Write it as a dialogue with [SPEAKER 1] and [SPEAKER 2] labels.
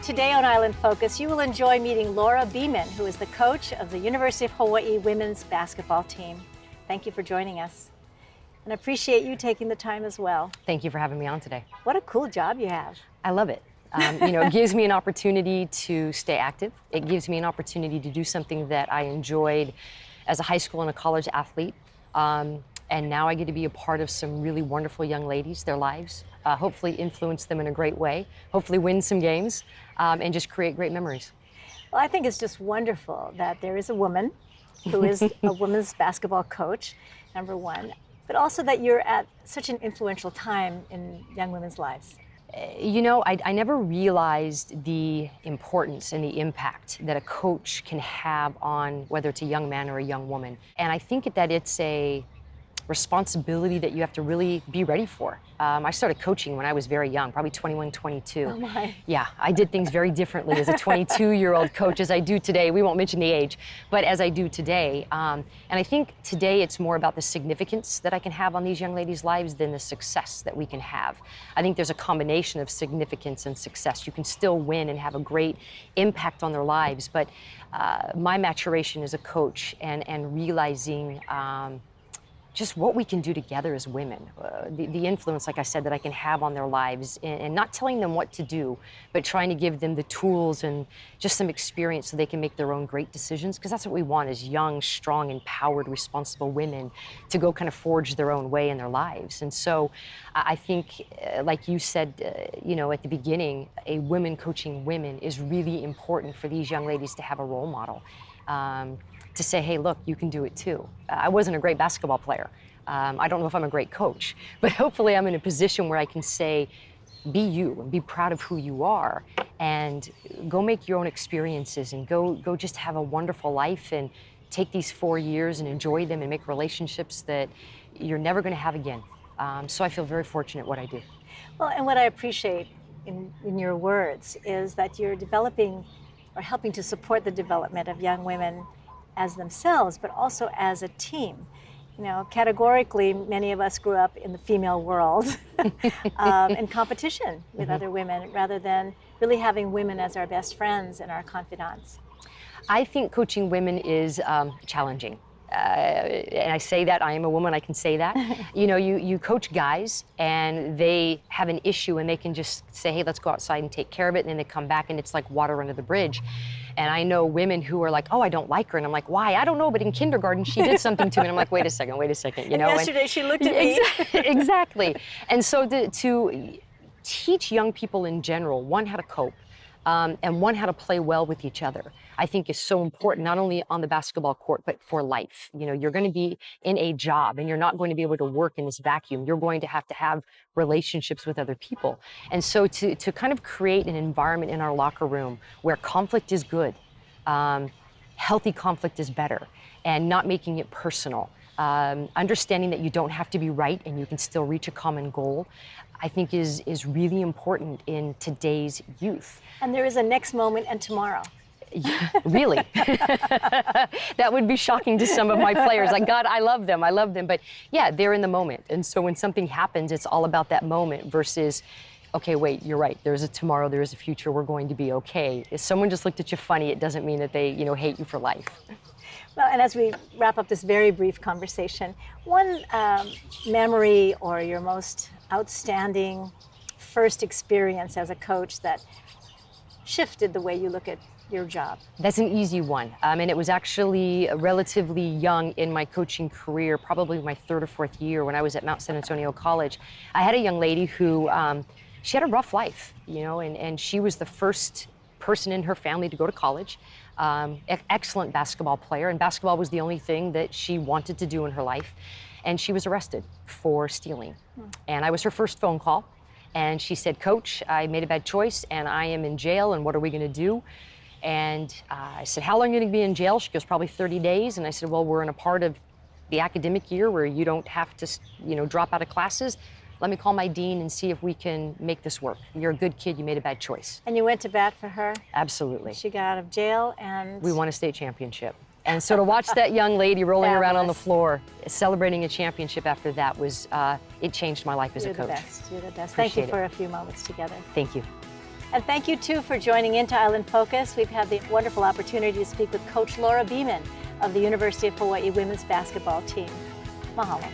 [SPEAKER 1] Today on Island Focus, you will enjoy meeting Laura Beeman, who is the coach of the University of Hawaii women's basketball team. Thank you for joining us. And I appreciate you taking the time as well.
[SPEAKER 2] Thank you for having me on today.
[SPEAKER 1] What a cool job you have.
[SPEAKER 2] I love it. It gives me an opportunity to stay active. It gives me an opportunity to do something that I enjoyed as a high school and a college athlete. And now I get to be a part of some really wonderful young ladies, their lives, hopefully influence them in a great way, hopefully win some games, and just create great memories.
[SPEAKER 1] Well, I think it's just wonderful that there is a woman who is a women's basketball coach, number one, but also that you're at such an influential time in young women's lives.
[SPEAKER 2] I never realized the importance and the impact that a coach can have on whether it's a young man or a young woman. And I think that it's a responsibility that you have to really be ready for. I started coaching when I was very young, probably 21, 22.
[SPEAKER 1] Oh my.
[SPEAKER 2] Yeah, I did things very differently as a 22-year-old coach as I do today. We won't mention the age, but as I do today. And I think today it's more about the significance that I can have on these young ladies' lives than the success that we can have. I think there's a combination of significance and success. You can still win and have a great impact on their lives, but my maturation as a coach and realizing just what we can do together as women, the influence, like I said, that I can have on their lives, and not telling them what to do, but trying to give them the tools and just some experience so they can make their own great decisions, because that's what we want is young, strong, empowered, responsible women to go kind of forge their own way in their lives. And so I think, like you said, at the beginning, a woman coaching women is really important for these young ladies to have a role model. To say, hey, look, you can do it too. I wasn't a great basketball player. I don't know if I'm a great coach, but hopefully I'm in a position where I can say, be you and be proud of who you are and go make your own experiences and go just have a wonderful life and take these 4 years and enjoy them and make relationships that you're never gonna have again. So I feel very fortunate what I do.
[SPEAKER 1] Well, and what I appreciate in your words is that you're developing or helping to support the development of young women as themselves, but also as a team. Categorically, many of us grew up in the female world in competition with other women, rather than really having women as our best friends and our confidants.
[SPEAKER 2] I think coaching women is challenging. And I say that, I am a woman, I can say that. You coach guys and they have an issue and they can just say, hey, let's go outside and take care of it. And then they come back and it's like water under the bridge. And I know women who are like, oh, I don't like her. And I'm like, why? I don't know, but in kindergarten, she did something to me. And I'm like, wait a second.
[SPEAKER 1] And yesterday she looked at me.
[SPEAKER 2] Exactly. And so to teach young people in general, one, how to cope, and one, how to play well with each other, I think is so important, not only on the basketball court, but for life. You're going to be in a job and you're not going to be able to work in this vacuum. You're going to have relationships with other people. And so to kind of create an environment in our locker room where conflict is good, healthy conflict is better, and not making it personal, understanding that you don't have to be right and you can still reach a common goal, I think is really important in today's youth.
[SPEAKER 1] And there is a next moment and tomorrow.
[SPEAKER 2] Yeah, really? That would be shocking to some of my players. Like, God, I love them. But yeah, they're in the moment. And so when something happens, it's all about that moment versus, okay, wait, you're right. There's a tomorrow, there is a future, we're going to be okay. If someone just looked at you funny, it doesn't mean that they, hate you for life.
[SPEAKER 1] Well, and as we wrap up this very brief conversation, one memory or your most outstanding first experience as a coach that shifted the way you look at your job?
[SPEAKER 2] That's an easy one. And it was actually relatively young in my coaching career, probably my 3rd or 4th year when I was at Mount San Antonio College. I had a young lady who, she had a rough life, and she was the first person in her family to go to college. Excellent basketball player, and basketball was the only thing that she wanted to do in her life. And she was arrested for stealing. And I was her first phone call. And she said, Coach, I made a bad choice and I am in jail, and what are we gonna do? And I said, how long are you gonna be in jail? She goes, probably 30 days. And I said, well, we're in a part of the academic year where you don't have to, drop out of classes. Let me call my dean and see if we can make this work. You're a good kid, you made a bad choice.
[SPEAKER 1] And you went to bat for her?
[SPEAKER 2] Absolutely.
[SPEAKER 1] She got out of jail and...
[SPEAKER 2] We won a state championship. And so to watch that young lady rolling around on the floor, celebrating a championship after that was, it changed my life as a coach.
[SPEAKER 1] You're the best. You're the best. Thank you for a few moments together.
[SPEAKER 2] Thank you.
[SPEAKER 1] And thank you too for joining into Island Focus. We've had the wonderful opportunity to speak with Coach Laura Beeman of the University of Hawaii women's basketball team. Mahalo.